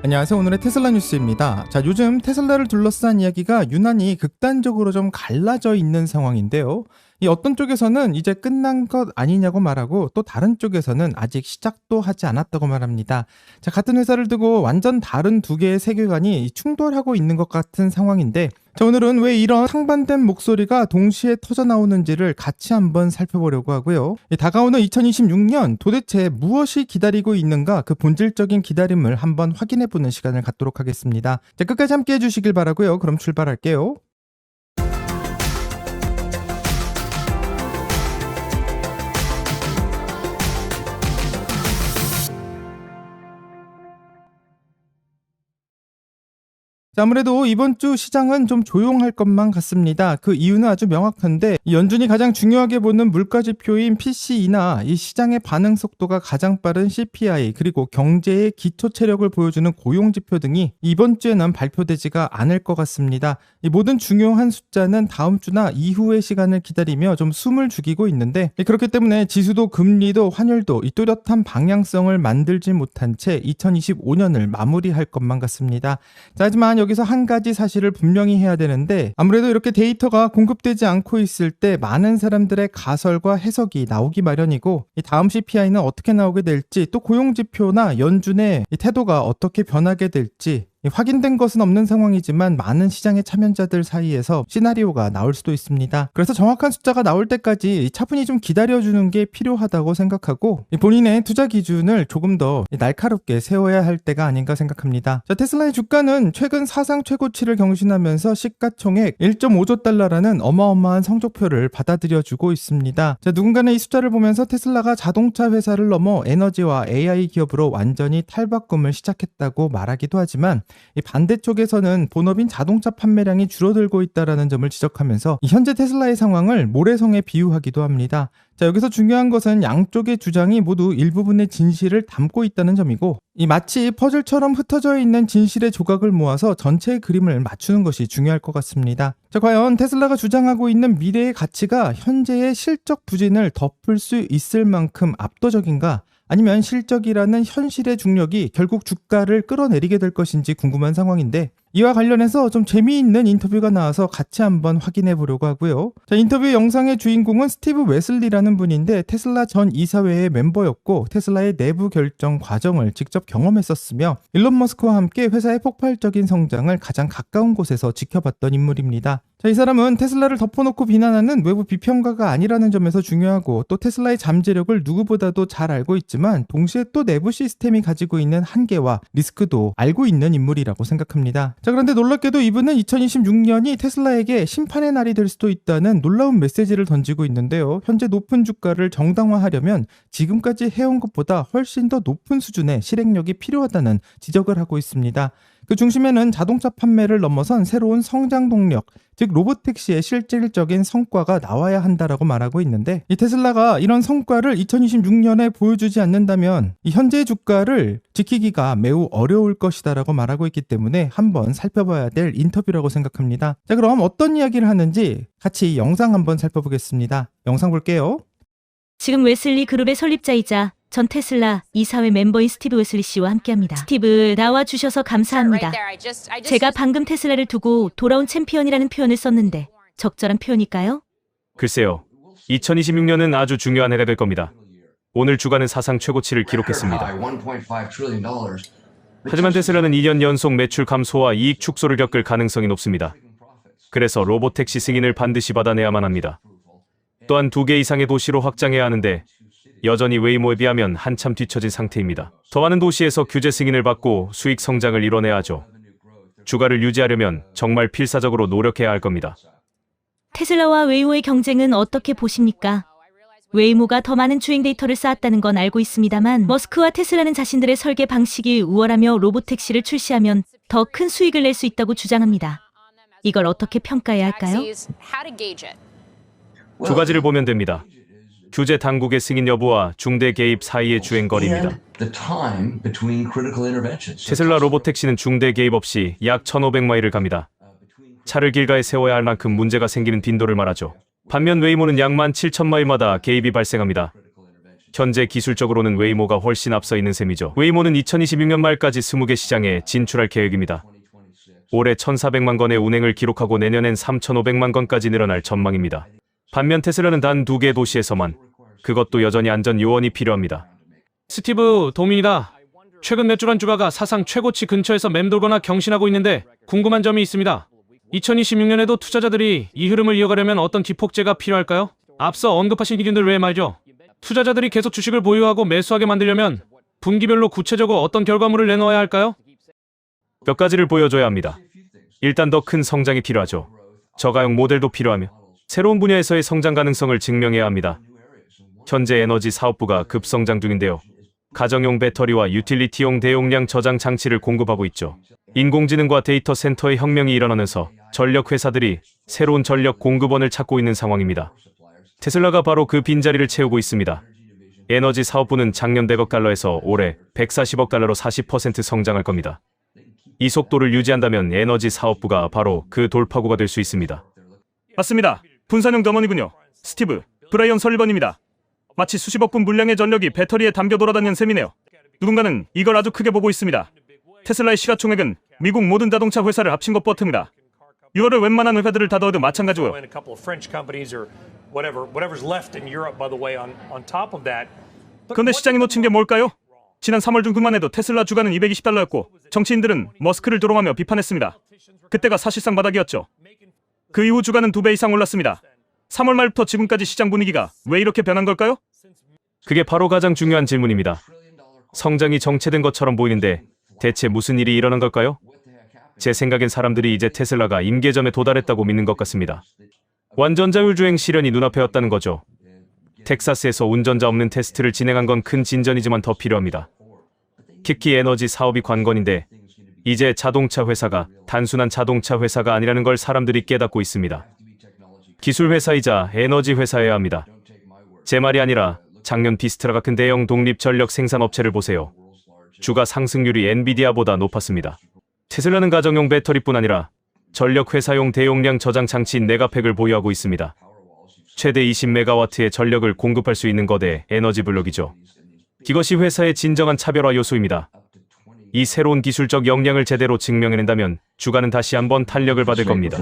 안녕하세요. 오늘의 테슬라 뉴스입니다. 자, 요즘 테슬라를 둘러싼 이야기가 유난히 극단적으로 좀 갈라져 있는 상황인데요. 이 어떤 쪽에서는 이제 끝난 것 아니냐고 말하고 또 다른 쪽에서는 아직 시작도 하지 않았다고 말합니다. 자, 같은 회사를 두고 완전 다른 두 개의 세계관이 충돌하고 있는 것 같은 상황인데, 자, 오늘은 왜 이런 상반된 목소리가 동시에 터져 나오는지를 같이 한번 살펴보려고 하고요. 다가오는 2026년 도대체 무엇이 기다리고 있는가, 그 본질적인 기다림을 한번 확인해보는 시간을 갖도록 하겠습니다. 자, 끝까지 함께 해주시길 바라고요. 그럼 출발할게요. 자, 아무래도 이번 주 시장은 좀 조용할 것만 같습니다. 그 이유는 아주 명확한데, 이 연준이 가장 중요하게 보는 물가지표인 PCE나 이 시장의 반응 속도가 가장 빠른 CPI, 그리고 경제의 기초 체력을 보여주는 고용지표 등이 이번 주에는 발표되지가 않을 것 같습니다. 이 모든 중요한 숫자는 다음 주나 이후의 시간을 기다리며 좀 숨을 죽이고 있는데, 그렇기 때문에 지수도 금리도 환율도 이 뚜렷한 방향성을 만들지 못한 채 2025년을 마무리할 것만 같습니다. 자, 하지만 여기서 한 가지 사실을 분명히 해야 되는데, 아무래도 이렇게 데이터가 공급되지 않고 있을 때 많은 사람들의 가설과 해석이 나오기 마련이고, 이 다음 CPI는 어떻게 나오게 될지, 또 고용지표나 연준의 이 태도가 어떻게 변하게 될지 확인된 것은 없는 상황이지만 많은 시장의 참여자들 사이에서 시나리오가 나올 수도 있습니다. 그래서 정확한 숫자가 나올 때까지 차분히 좀 기다려주는 게 필요하다고 생각하고, 본인의 투자 기준을 조금 더 날카롭게 세워야 할 때가 아닌가 생각합니다. 자, 테슬라의 주가는 최근 사상 최고치를 경신하면서 시가총액 1.5조 달러라는 어마어마한 성적표를 받아들여주고 있습니다. 자, 누군가는 이 숫자를 보면서 테슬라가 자동차 회사를 넘어 에너지와 AI 기업으로 완전히 탈바꿈을 시작했다고 말하기도 하지만, 이 반대쪽에서는 본업인 자동차 판매량이 줄어들고 있다는 점을 지적하면서 현재 테슬라의 상황을 모래성에 비유하기도 합니다. 자, 여기서 중요한 것은 양쪽의 주장이 모두 일부분의 진실을 담고 있다는 점이고, 이 마치 퍼즐처럼 흩어져 있는 진실의 조각을 모아서 전체의 그림을 맞추는 것이 중요할 것 같습니다. 자, 과연 테슬라가 주장하고 있는 미래의 가치가 현재의 실적 부진을 덮을 수 있을 만큼 압도적인가? 아니면 실적이라는 현실의 중력이 결국 주가를 끌어내리게 될 것인지 궁금한 상황인데, 이와 관련해서 좀 재미있는 인터뷰가 나와서 같이 한번 확인해 보려고 하고요. 자, 인터뷰 영상의 주인공은 스티브 웨슬리라는 분인데, 테슬라 전 이사회의 멤버였고 테슬라의 내부 결정 과정을 직접 경험했었으며 일론 머스크와 함께 회사의 폭발적인 성장을 가장 가까운 곳에서 지켜봤던 인물입니다. 자, 이 사람은 테슬라를 덮어놓고 비난하는 외부 비평가가 아니라는 점에서 중요하고, 또 테슬라의 잠재력을 누구보다도 잘 알고 있지만 동시에 또 내부 시스템이 가지고 있는 한계와 리스크도 알고 있는 인물이라고 생각합니다. 자, 그런데 놀랍게도 이분은 2026년이 테슬라에게 심판의 날이 될 수도 있다는 놀라운 메시지를 던지고 있는데요. 현재 높은 주가를 정당화하려면 지금까지 해온 것보다 훨씬 더 높은 수준의 실행력이 필요하다는 지적을 하고 있습니다. 그 중심에는 자동차 판매를 넘어선 새로운 성장 동력, 즉 로보택시의 실질적인 성과가 나와야 한다라고 말하고 있는데, 이 테슬라가 이런 성과를 2026년에 보여주지 않는다면 이 현재의 주가를 지키기가 매우 어려울 것이다라고 말하고 있기 때문에 한번 살펴봐야 될 인터뷰라고 생각합니다. 자, 그럼 어떤 이야기를 하는지 같이 영상 한번 살펴보겠습니다. 영상 볼게요. 지금 웨슬리 그룹의 설립자이자 전 테슬라 이사회 멤버인 스티브 웨슬리 씨와 함께합니다. 스티브, 나와주셔서 감사합니다. 제가 방금 테슬라를 두고 돌아온 챔피언이라는 표현을 썼는데 적절한 표현일까요? 글쎄요. 2026년은 아주 중요한 해가 될 겁니다. 오늘 주가는 사상 최고치를 기록했습니다. 하지만 테슬라는 2년 연속 매출 감소와 이익 축소를 겪을 가능성이 높습니다. 그래서 로보택시 승인을 반드시 받아내야만 합니다. 또한 2개 이상의 도시로 확장해야 하는데 여전히 웨이모에 비하면 한참 뒤처진 상태입니다. 더 많은 도시에서 규제 승인을 받고 수익 성장을 이뤄내야 하죠. 주가를 유지하려면 정말 필사적으로 노력해야 할 겁니다. 테슬라와 웨이모의 경쟁은 어떻게 보십니까? 웨이모가 더 많은 주행 데이터를 쌓았다는 건 알고 있습니다만, 머스크와 테슬라는 자신들의 설계 방식이 우월하며 로보택시를 출시하면 더 큰 수익을 낼 수 있다고 주장합니다. 이걸 어떻게 평가해야 할까요? 두 가지를 보면 됩니다. 규제 당국의 승인 여부와 중대 개입 사이의 주행 거리입니다. 테슬라 로보택시는 중대 개입 없이 약 1,500마일을 갑니다. 차를 길가에 세워야 할 만큼 문제가 생기는 빈도를 말하죠. 반면 웨이모는 약 17,000마일마다 개입이 발생합니다. 현재 기술적으로는 웨이모가 훨씬 앞서 있는 셈이죠. 웨이모는 2026년 말까지 20개 시장에 진출할 계획입니다. 올해 1,400만 건의 운행을 기록하고 내년엔 3,500만 건까지 늘어날 전망입니다. 반면 테슬라는 단 2개 도시에서만, 그것도 여전히 안전 요원이 필요합니다. 스티브 도민이다. 최근 몇 주간 주가가 사상 최고치 근처에서 맴돌거나 경신하고 있는데 궁금한 점이 있습니다. 2026년에도 투자자들이 이 흐름을 이어가려면 어떤 기폭제가 필요할까요? 앞서 언급하신 기준들 외에 말이죠. 투자자들이 계속 주식을 보유하고 매수하게 만들려면 분기별로 구체적으로 어떤 결과물을 내놓아야 할까요? 몇 가지를 보여줘야 합니다. 일단 더 큰 성장이 필요하죠. 저가형 모델도 필요하며 새로운 분야에서의 성장 가능성을 증명해야 합니다. 현재 에너지 사업부가 급성장 중인데요. 가정용 배터리와 유틸리티용 대용량 저장 장치를 공급하고 있죠. 인공지능과 데이터 센터의 혁명이 일어나면서 전력 회사들이 새로운 전력 공급원을 찾고 있는 상황입니다. 테슬라가 바로 그 빈자리를 채우고 있습니다. 에너지 사업부는 작년 100억 달러에서 올해 140억 달러로 40% 성장할 겁니다. 이 속도를 유지한다면 에너지 사업부가 바로 그 돌파구가 될 수 있습니다. 맞습니다. 분산형 덤원이군요. 스티브, 브라이언 설리번입니다. 마치 수십억 분 물량의 전력이 배터리에 담겨 돌아다니는 셈이네요. 누군가는 이걸 아주 크게 보고 있습니다. 테슬라의 시가총액은 미국 모든 자동차 회사를 합친 것보다입니다. 이거를 웬만한 회사들을 다 더해도 마찬가지고요. 그런데 시장이 놓친 게 뭘까요? 지난 3월 중순만 해도 테슬라 주가는 220달러였고 정치인들은 머스크를 조롱하며 비판했습니다. 그때가 사실상 바닥이었죠. 그 이후 주가는 2배 이상 올랐습니다. 3월 말부터 지금까지 시장 분위기가 왜 이렇게 변한 걸까요? 그게 바로 가장 중요한 질문입니다. 성장이 정체된 것처럼 보이는데 대체 무슨 일이 일어난 걸까요? 제 생각엔 사람들이 이제 테슬라가 임계점에 도달했다고 믿는 것 같습니다. 완전 자율주행 실현이 눈앞에 왔다는 거죠. 텍사스에서 운전자 없는 테스트를 진행한 건 큰 진전이지만 더 필요합니다. 특히 에너지 사업이 관건인데 이제 자동차 회사가 단순한 자동차 회사가 아니라는 걸 사람들이 깨닫고 있습니다. 기술 회사이자 에너지 회사여야 합니다. 제 말이 아니라 작년 비스트라 같은 대형 독립 전력 생산 업체를 보세요. 주가 상승률이 엔비디아보다 높았습니다. 테슬라는 가정용 배터리뿐 아니라 전력 회사용 대용량 저장 장치인 네가팩을 보유하고 있습니다. 최대 20메가와트의 전력을 공급할 수 있는 거대 에너지 블록이죠. 이것이 회사의 진정한 차별화 요소입니다. 이 새로운 기술적 역량을 제대로 증명해낸다면 주가는 다시 한번 탄력을 받을 겁니다.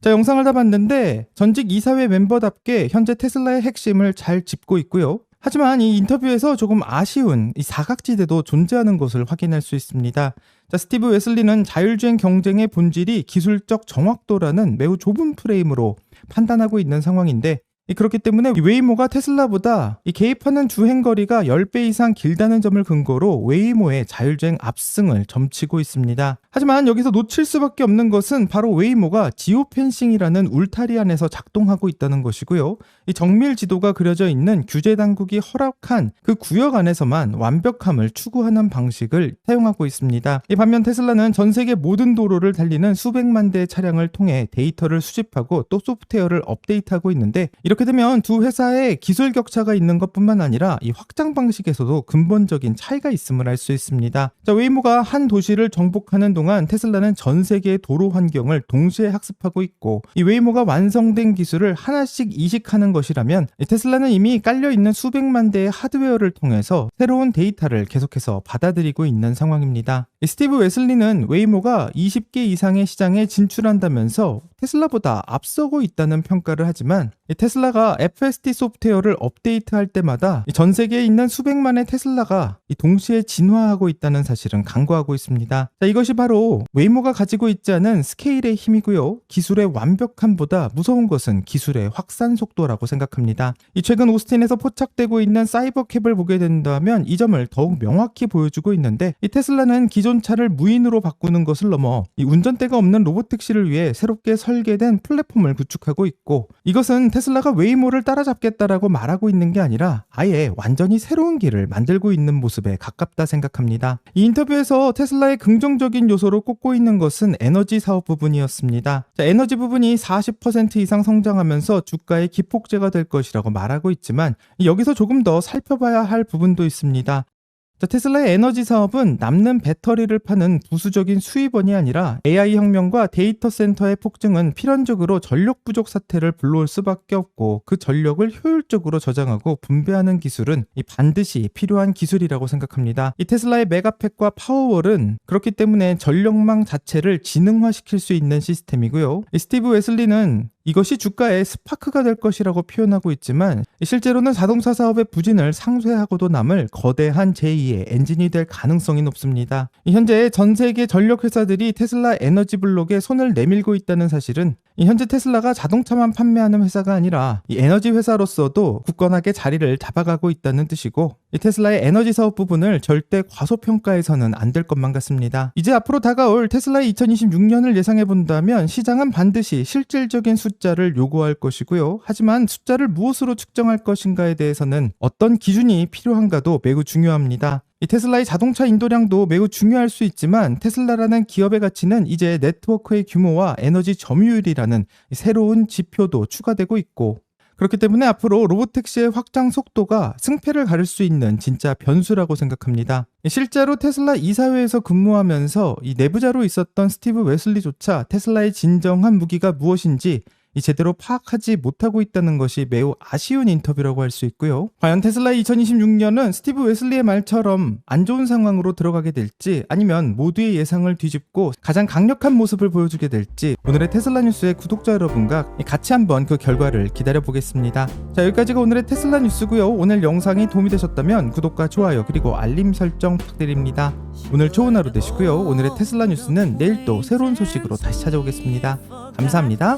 자, 영상을 다 봤는데 전직 이사회 멤버답게 현재 테슬라의 핵심을 잘 짚고 있고요. 하지만 이 인터뷰에서 조금 아쉬운 이 사각지대도 존재하는 것을 확인할 수 있습니다. 자, 스티브 웨슬리는 자율주행 경쟁의 본질이 기술적 정확도라는 매우 좁은 프레임으로 판단하고 있는 상황인데, 그렇기 때문에 웨이모가 테슬라보다 이 개입하는 주행거리가 10배 이상 길다는 점을 근거로 웨이모의 자율주행 압승을 점치고 있습니다. 하지만 여기서 놓칠 수밖에 없는 것은 바로 웨이모가 지오펜싱이라는 울타리 안에서 작동하고 있다는 것이고요. 이 정밀 지도가 그려져 있는 규제 당국이 허락한 그 구역 안에서만 완벽함을 추구하는 방식을 사용하고 있습니다. 이 반면 테슬라는 전 세계 모든 도로를 달리는 수백만 대의 차량을 통해 데이터를 수집하고 또 소프트웨어를 업데이트하고 있는데, 이렇게 되면 두 회사의 기술 격차가 있는 것뿐만 아니라 이 확장 방식에서도 근본적인 차이가 있음을 알 수 있습니다. 자, 웨이모가 한 도시를 정복하는 동안 테슬라는 전 세계의 도로 환경을 동시에 학습하고 있고, 이 웨이모가 완성된 기술을 하나씩 이식하는 것이라면 테슬라는 이미 깔려있는 수백만 대의 하드웨어를 통해서 새로운 데이터를 계속해서 받아들이고 있는 상황입니다. 스티브 웨슬리는 웨이모가 20개 이상의 시장에 진출한다면서 테슬라보다 앞서고 있다는 평가를 하지만 테슬라가 FSD 소프트웨어를 업데이트할 때마다 전 세계에 있는 수백만의 테슬라가 동시에 진화하고 있다는 사실은 간과하고 있습니다. 자, 이것이 바로 웨이모가 가지고 있지 않은 스케일의 힘이고요. 기술의 완벽함보다 무서운 것은 기술의 확산 속도라고 생각합니다. 최근 오스틴에서 포착되고 있는 사이버캡을 보게 된다면 이 점을 더욱 명확히 보여주고 있는데, 이 테슬라는 기존 차를 무인으로 바꾸는 것을 넘어 이 운전대가 없는 로보택시를 위해 새롭게 설계된 플랫폼을 구축하고 있고, 이것은 테슬라가 웨이모를 따라잡겠다라고 말하고 있는 게 아니라 아예 완전히 새로운 길을 만들고 있는 모습에 가깝다 생각합니다. 이 인터뷰에서 테슬라의 긍정적인 요소로 꼽고 있는 것은 에너지 사업 부분이었습니다. 자, 에너지 부분이 40% 이상 성장하면서 주가의 기폭제가 될 것이라고 말하고 있지만 여기서 조금 더 살펴봐야 할 부분도 있습니다. 자, 테슬라의 에너지 사업은 남는 배터리를 파는 부수적인 수입원이 아니라 AI 혁명과 데이터 센터의 폭증은 필연적으로 전력 부족 사태를 불러올 수밖에 없고 그 전력을 효율적으로 저장하고 분배하는 기술은 반드시 필요한 기술이라고 생각합니다. 이 테슬라의 메가팩과 파워월은 그렇기 때문에 전력망 자체를 지능화시킬 수 있는 시스템이고요. 이 스티브 웨슬리는 이것이 주가의 스파크가 될 것이라고 표현하고 있지만 실제로는 자동차 사업의 부진을 상쇄하고도 남을 거대한 제2의 엔진이 될 가능성이 높습니다. 현재 전 세계 전력 회사들이 테슬라 에너지 블록에 손을 내밀고 있다는 사실은 현재 테슬라가 자동차만 판매하는 회사가 아니라 이 에너지 회사로서도 굳건하게 자리를 잡아가고 있다는 뜻이고 이 테슬라의 에너지 사업 부분을 절대 과소평가해서는 안 될 것만 같습니다. 이제 앞으로 다가올 테슬라의 2026년을 예상해 본다면 시장은 반드시 실질적인 숫자를 요구할 것이고요. 하지만 숫자를 무엇으로 측정할 것인가에 대해서는 어떤 기준이 필요한가도 매우 중요합니다. 이 테슬라의 자동차 인도량도 매우 중요할 수 있지만 테슬라라는 기업의 가치는 이제 네트워크의 규모와 에너지 점유율이라는 새로운 지표도 추가되고 있고 그렇기 때문에 앞으로 로보택시의 확장 속도가 승패를 가릴 수 있는 진짜 변수라고 생각합니다. 실제로 테슬라 이사회에서 근무하면서 이 내부자로 있었던 스티브 웨슬리조차 테슬라의 진정한 무기가 무엇인지 제대로 파악하지 못하고 있다는 것이 매우 아쉬운 인터뷰라고 할 수 있고요. 과연 테슬라의 2026년은 스티브 웨슬리의 말처럼 안 좋은 상황으로 들어가게 될지 아니면 모두의 예상을 뒤집고 가장 강력한 모습을 보여주게 될지 오늘의 테슬라 뉴스의 구독자 여러분과 같이 한번 그 결과를 기다려보겠습니다. 자, 여기까지가 오늘의 테슬라 뉴스고요. 오늘 영상이 도움이 되셨다면 구독과 좋아요 그리고 알림 설정 부탁드립니다. 오늘 좋은 하루 되시고요. 오늘의 테슬라 뉴스는 내일 또 새로운 소식으로 다시 찾아오겠습니다. 감사합니다.